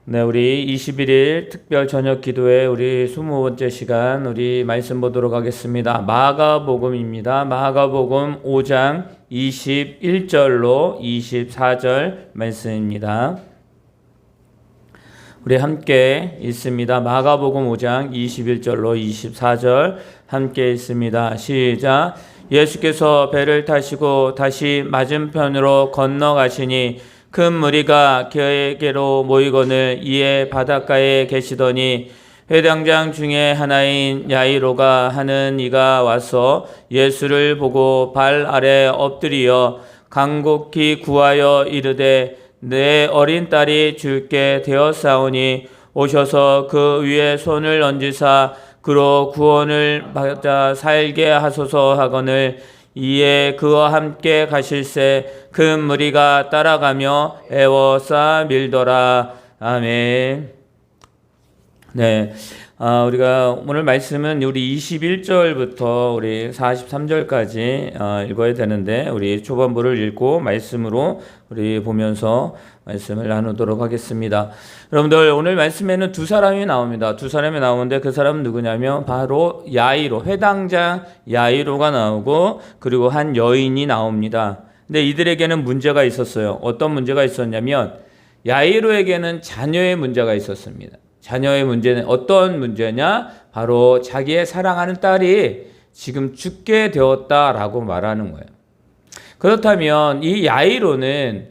네, 우리 21일 특별 저녁 기도회 우리 20번째 시간 우리 말씀 보도록 하겠습니다. 마가복음입니다. 마가복음 5장 21절로 24절 말씀입니다. 우리 함께 읽습니다. 마가복음 5장 21절로 24절 함께 읽습니다. 시작. 예수께서 배를 타시고 다시 맞은편으로 건너가시니 큰 무리가 그에게로 모이거늘 이에 바닷가에 계시더니 회당장 중에 하나인 야이로가 하는 이가 와서 예수를 보고 발 아래 엎드리어 간곡히 구하여 이르되 내 어린 딸이 죽게 되었사오니 오셔서 그 위에 손을 얹으사 그로 구원을 받아 살게 하소서 하거늘 이에 그와 함께 가실새 큰 무리가 따라가며 애워싸 밀더라. 아멘. 네, 우리가 오늘 말씀은 우리 21절부터 우리 43절까지 읽어야 되는데 우리 초반부를 읽고 말씀으로 우리 보면서 말씀을 나누도록 하겠습니다. 여러분들 오늘 말씀에는 두 사람이 나옵니다. 두 사람이 나오는데 그 사람은 누구냐면 바로 야이로, 회당장 야이로가 나오고 그리고 한 여인이 나옵니다. 근데 이들에게는 문제가 있었어요. 어떤 문제가 있었냐면 야이로에게는 자녀의 문제가 있었습니다. 자녀의 문제는 어떤 문제냐? 바로 자기의 사랑하는 딸이 지금 죽게 되었다라고 말하는 거예요. 그렇다면 이 야이로는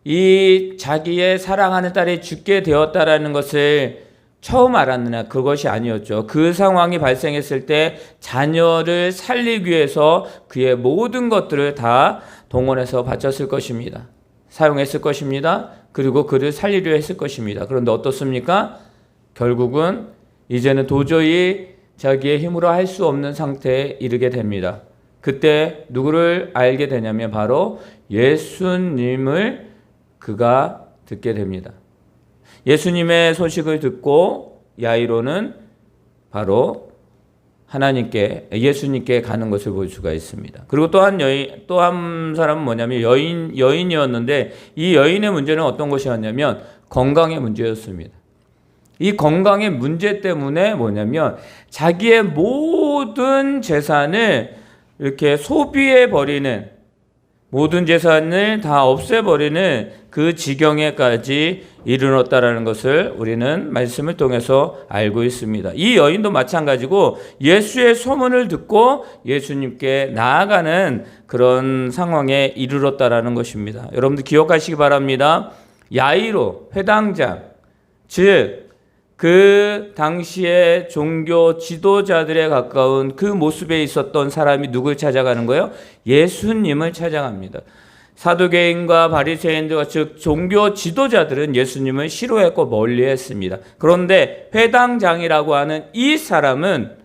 이 자기의 사랑하는 딸이 죽게 되었다라는 것을 처음 알았느냐? 그것이 아니었죠. 그 상황이 발생했을 때 자녀를 살리기 위해서 그의 모든 것들을 다 동원해서 바쳤을 것입니다. 사용했을 것입니다. 그리고 그를 살리려 했을 것입니다. 그런데 어떻습니까? 결국은 이제는 도저히 자기의 힘으로 할 수 없는 상태에 이르게 됩니다. 그때 누구를 알게 되냐면 바로 예수님을 그가 듣게 됩니다. 예수님의 소식을 듣고 야이로는 바로 하나님께 예수님께 가는 것을 볼 수가 있습니다. 그리고 또 한 사람은 뭐냐면 여인이었는데 이 여인의 문제는 어떤 것이었냐면 건강의 문제였습니다. 이 건강의 문제 때문에 뭐냐면 자기의 모든 재산을 이렇게 소비해 버리는 모든 재산을 다 없애버리는 그 지경에까지 이르렀다라는 것을 우리는 말씀을 통해서 알고 있습니다. 이 여인도 마찬가지고 예수의 소문을 듣고 예수님께 나아가는 그런 상황에 이르렀다라는 것입니다. 여러분들 기억하시기 바랍니다. 야이로, 회당장, 즉 그 당시에 종교 지도자들에 가까운 그 모습에 있었던 사람이 누굴 찾아가는 거예요? 예수님을 찾아갑니다. 사두개인과 바리새인들 즉 종교 지도자들은 예수님을 싫어했고 멀리했습니다. 그런데 회당장이라고 하는 이 사람은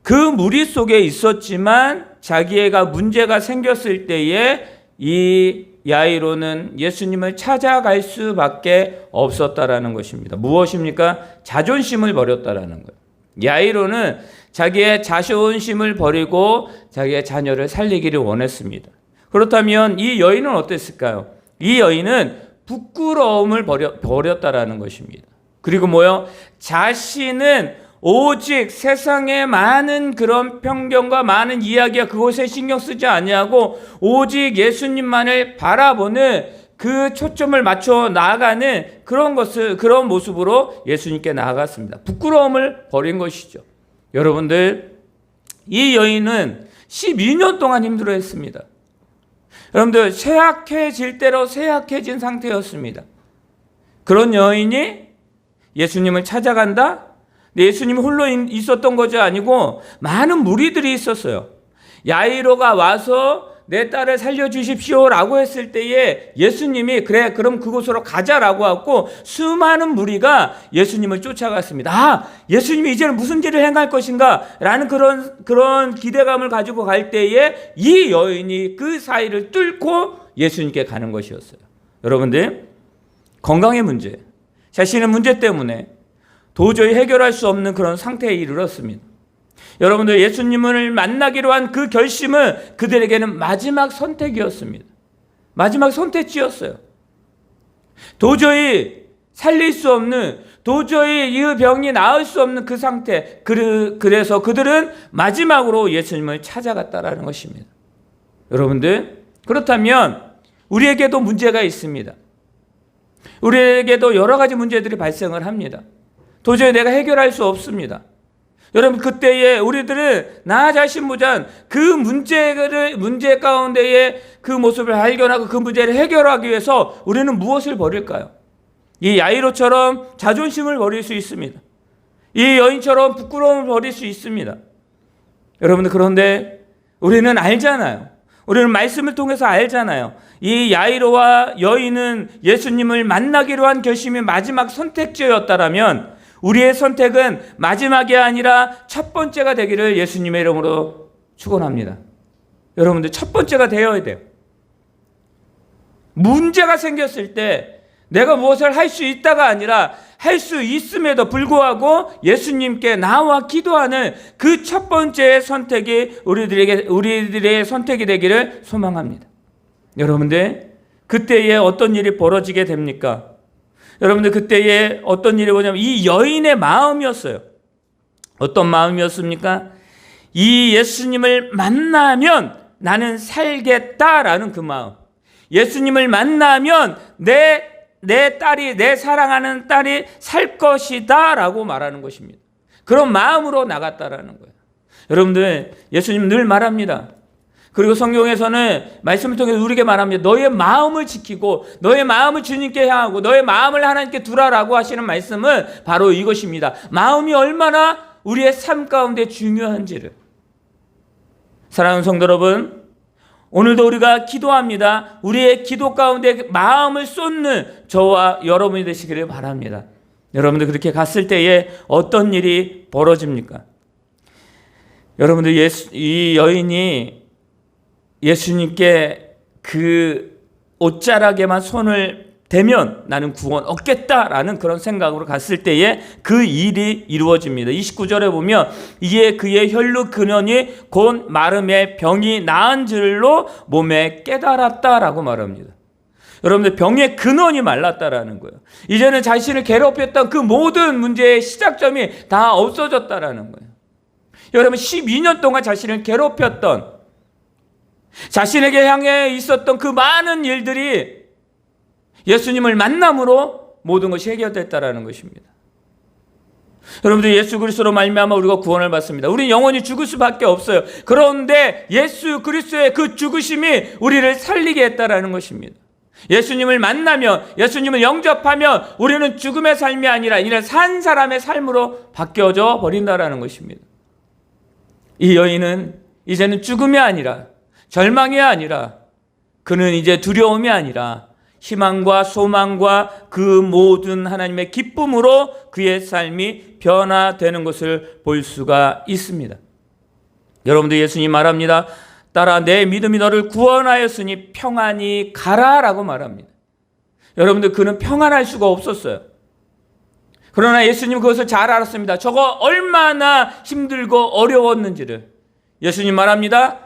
그 무리 속에 있었지만 자기가 문제가 생겼을 때에 이 야이로는 예수님을 찾아갈 수밖에 없었다라는 것입니다. 무엇입니까? 자존심을 버렸다라는 거예요. 야이로는 자기의 자존심을 버리고 자기의 자녀를 살리기를 원했습니다. 그렇다면 이 여인은 어땠을까요? 이 여인은 부끄러움을 버렸다라는 것입니다. 그리고 뭐요? 자신은 오직 세상의 많은 그런 편견과 많은 이야기가 그것에 신경 쓰지 아니하고 오직 예수님만을 바라보는 그 초점을 맞춰 나아가는 그런 모습으로 예수님께 나아갔습니다. 부끄러움을 버린 것이죠. 여러분들, 이 여인은 12년 동안 힘들어했습니다. 여러분들, 쇠약해질 대로 쇠약해진 상태였습니다. 그런 여인이 예수님을 찾아간다? 예수님이 홀로 있었던 것이 아니고 많은 무리들이 있었어요. 야이로가 와서 내 딸을 살려주십시오 라고 했을 때에 예수님이 그래 그럼 그곳으로 가자라고 하고 수많은 무리가 예수님을 쫓아갔습니다. 예수님이 이제는 무슨 일을 행할 것인가 라는 그런 기대감을 가지고 갈 때에 이 여인이 그 사이를 뚫고 예수님께 가는 것이었어요. 여러분들, 건강의 문제, 자신의 문제 때문에 도저히 해결할 수 없는 그런 상태에 이르렀습니다. 여러분들, 예수님을 만나기로 한 그 결심은 그들에게는 마지막 선택이었습니다. 마지막 선택지였어요. 도저히 살릴 수 없는, 도저히 이 병이 나을 수 없는 그 상태. 그래서 그들은 마지막으로 예수님을 찾아갔다라는 것입니다. 여러분들, 그렇다면 우리에게도 문제가 있습니다. 우리에게도 여러 가지 문제들이 발생을 합니다. 도저히 내가 해결할 수 없습니다. 여러분, 그때에 우리들은 나 자신보단 그 문제 가운데에 그 모습을 발견하고 그 문제를 해결하기 위해서 우리는 무엇을 버릴까요? 이 야이로처럼 자존심을 버릴 수 있습니다. 이 여인처럼 부끄러움을 버릴 수 있습니다. 여러분들, 그런데 우리는 알잖아요. 우리는 말씀을 통해서 알잖아요. 이 야이로와 여인은 예수님을 만나기로 한 결심이 마지막 선택지였다라면 우리의 선택은 마지막이 아니라 첫 번째가 되기를 예수님의 이름으로 축원합니다. 여러분들, 첫 번째가 되어야 돼요. 문제가 생겼을 때 내가 무엇을 할 수 있다가 아니라 할 수 있음에도 불구하고 예수님께 나와 기도하는 그 첫 번째 선택이 우리들의 선택이 되기를 소망합니다. 여러분들, 그때에 어떤 일이 벌어지게 됩니까? 여러분들, 그때에 어떤 일이 뭐냐면 이 여인의 마음이었어요. 어떤 마음이었습니까? 이 예수님을 만나면 나는 살겠다라는 그 마음. 예수님을 만나면 내 딸이, 내 사랑하는 딸이 살 것이다 라고 말하는 것입니다. 그런 마음으로 나갔다라는 거예요. 여러분들, 예수님 늘 말합니다. 그리고 성경에서는 말씀을 통해서 우리에게 말합니다. 너의 마음을 지키고 너의 마음을 주님께 향하고 너의 마음을 하나님께 두라라고 하시는 말씀은 바로 이것입니다. 마음이 얼마나 우리의 삶 가운데 중요한지를. 사랑하는 성도 여러분, 오늘도 우리가 기도합니다. 우리의 기도 가운데 마음을 쏟는 저와 여러분이 되시기를 바랍니다. 여러분들, 그렇게 갔을 때에 어떤 일이 벌어집니까? 여러분들, 이 여인이 예수님께 그 옷자락에만 손을 대면 나는 구원 얻겠다라는 그런 생각으로 갔을 때에 그 일이 이루어집니다. 29절에 보면 이에 그의 혈루 근원이 곧 마름에 병이 나은 줄로 몸에 깨달았다라고 말합니다. 여러분들, 병의 근원이 말랐다라는 거예요. 이제는 자신을 괴롭혔던 그 모든 문제의 시작점이 다 없어졌다라는 거예요. 여러분, 12년 동안 자신을 괴롭혔던, 자신에게 향해 있었던 그 많은 일들이 예수님을 만남으로 모든 것이 해결됐다라는 것입니다. 여러분들, 예수 그리스도로 말미암아 우리가 구원을 받습니다. 우리는 영원히 죽을 수밖에 없어요. 그런데 예수 그리스도의 그 죽으심이 우리를 살리게 했다라는 것입니다. 예수님을 만나면, 예수님을 영접하면 우리는 죽음의 삶이 아니라 이날 산 사람의 삶으로 바뀌어져 버린다라는 것입니다. 이 여인은 이제는 죽음이 아니라, 절망이 아니라, 그는 이제 두려움이 아니라 희망과 소망과 그 모든 하나님의 기쁨으로 그의 삶이 변화되는 것을 볼 수가 있습니다. 여러분들, 예수님 말합니다. 따라 내 믿음이 너를 구원하였으니 평안히 가라라고 말합니다. 여러분들, 그는 평안할 수가 없었어요. 그러나 예수님 그것을 잘 알았습니다. 저거 얼마나 힘들고 어려웠는지를. 예수님 말합니다.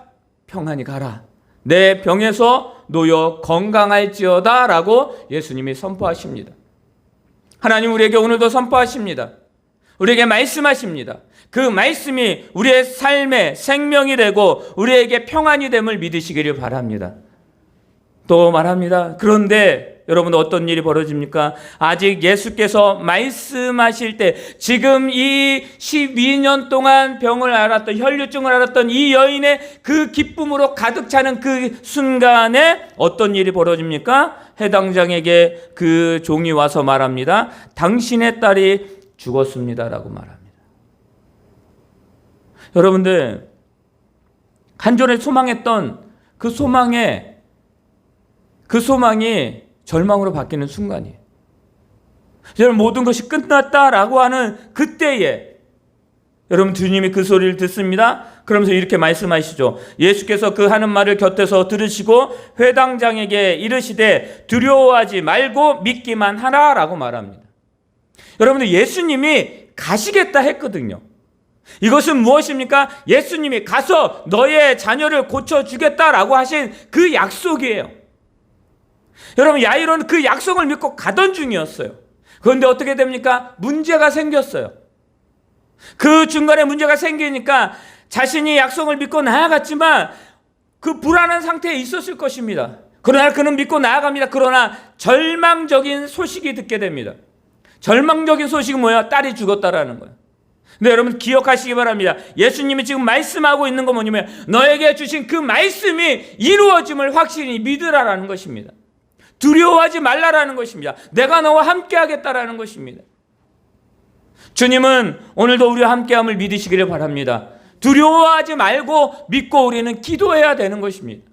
평안히 가라. 내 병에서 놓여 건강할지어다 라고 예수님이 선포하십니다. 하나님 우리에게 오늘도 선포하십니다. 우리에게 말씀하십니다. 그 말씀이 우리의 삶의 생명이 되고 우리에게 평안이 됨을 믿으시기를 바랍니다. 또 말합니다. 그런데 여러분, 어떤 일이 벌어집니까? 아직 예수께서 말씀하실 때, 지금 이 12년 동안 병을 앓았던, 혈류증을 앓았던 이 여인의 그 기쁨으로 가득 차는 그 순간에 어떤 일이 벌어집니까? 해당장에게 그 종이 와서 말합니다. 당신의 딸이 죽었습니다라고 말합니다. 여러분들, 한전에 소망했던 그 소망이 절망으로 바뀌는 순간이에요. 여러분, 모든 것이 끝났다라고 하는 그때에 여러분, 주님이 그 소리를 듣습니다. 그러면서 이렇게 말씀하시죠. 예수께서 그 하는 말을 곁에서 들으시고 회당장에게 이르시되 두려워하지 말고 믿기만 하라라고 말합니다. 여러분들, 예수님이 가시겠다 했거든요. 이것은 무엇입니까? 예수님이 가서 너의 자녀를 고쳐주겠다라고 하신 그 약속이에요. 여러분, 야이로는 그 약속을 믿고 가던 중이었어요. 그런데 어떻게 됩니까? 문제가 생겼어요. 그 중간에 문제가 생기니까 자신이 약속을 믿고 나아갔지만 그 불안한 상태에 있었을 것입니다. 그러나 그는 믿고 나아갑니다. 그러나 절망적인 소식이 듣게 됩니다. 절망적인 소식은 뭐야? 딸이 죽었다라는 거예요. 근데 여러분 기억하시기 바랍니다. 예수님이 지금 말씀하고 있는 건 뭐냐면 너에게 주신 그 말씀이 이루어짐을 확실히 믿으라라는 것입니다. 두려워하지 말라라는 것입니다. 내가 너와 함께 하겠다라는 것입니다. 주님은 오늘도 우리와 함께함을 믿으시기를 바랍니다. 두려워하지 말고 믿고 우리는 기도해야 되는 것입니다.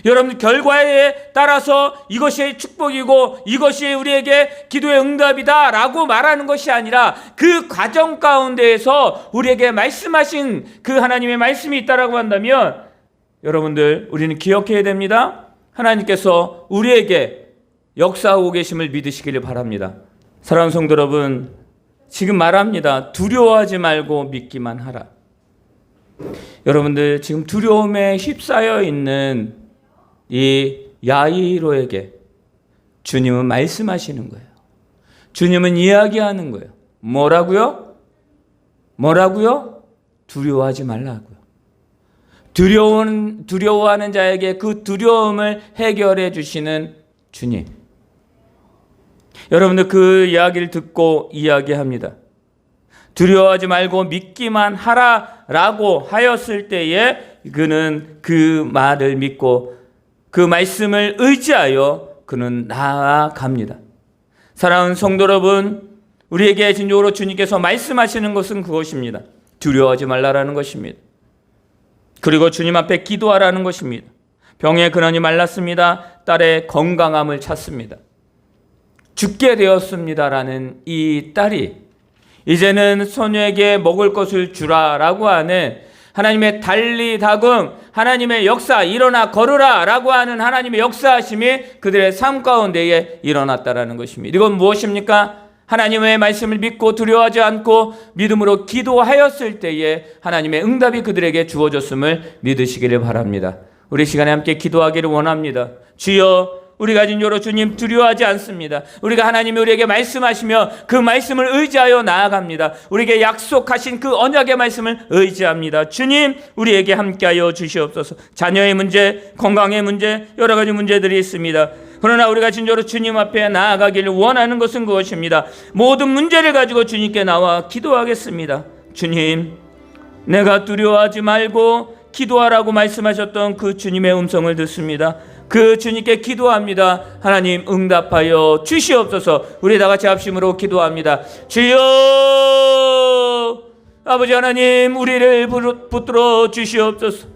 여러분 결과에 따라서 이것이 축복이고 이것이 우리에게 기도의 응답이다 라고 말하는 것이 아니라 그 과정 가운데에서 우리에게 말씀하신 그 하나님의 말씀이 있다라고 한다면 여러분들 우리는 기억해야 됩니다. 하나님께서 우리에게 역사하고 계심을 믿으시기를 바랍니다. 사랑하는 성도 여러분, 지금 말합니다. 두려워하지 말고 믿기만 하라. 여러분들 지금 두려움에 휩싸여 있는 이 야이로에게 주님은 말씀하시는 거예요. 주님은 이야기하는 거예요. 뭐라고요? 두려워하지 말라고요. 두려워하는 자에게 그 두려움을 해결해 주시는 주님. 여러분들 그 이야기를 듣고 이야기합니다. 두려워하지 말고 믿기만 하라라고 하였을 때에 그는 그 말을 믿고 그 말씀을 의지하여 그는 나아갑니다. 사랑하는 성도 여러분, 우리에게 진정으로 주님께서 말씀하시는 것은 그것입니다. 두려워하지 말라라는 것입니다. 그리고 주님 앞에 기도하라는 것입니다. 병의 근원이 말랐습니다. 딸의 건강함을 찾습니다. 죽게 되었습니다라는 이 딸이 이제는 소녀에게 먹을 것을 주라라고 하는 하나님의 달리다금, 하나님의 역사, 일어나 걸으라 라고 하는 하나님의 역사하심이 그들의 삶 가운데에 일어났다라는 것입니다. 이건 무엇입니까? 하나님의 말씀을 믿고 두려워하지 않고 믿음으로 기도하였을 때에 하나님의 응답이 그들에게 주어졌음을 믿으시기를 바랍니다. 우리 시간에 함께 기도하기를 원합니다. 주여, 우리가 진정으로 주님 두려워하지 않습니다. 우리가 하나님이 우리에게 말씀하시며 그 말씀을 의지하여 나아갑니다. 우리에게 약속하신 그 언약의 말씀을 의지합니다. 주님, 우리에게 함께하여 주시옵소서. 자녀의 문제, 건강의 문제, 여러 가지 문제들이 있습니다. 그러나 우리가 진정으로 주님 앞에 나아가기를 원하는 것은 그것입니다. 모든 문제를 가지고 주님께 나와 기도하겠습니다. 주님, 내가 두려워하지 말고 기도하라고 말씀하셨던 그 주님의 음성을 듣습니다. 그 주님께 기도합니다. 하나님 응답하여 주시옵소서. 우리 다 같이 합심으로 기도합니다. 주여, 아버지 하나님, 우리를 붙들어 주시옵소서.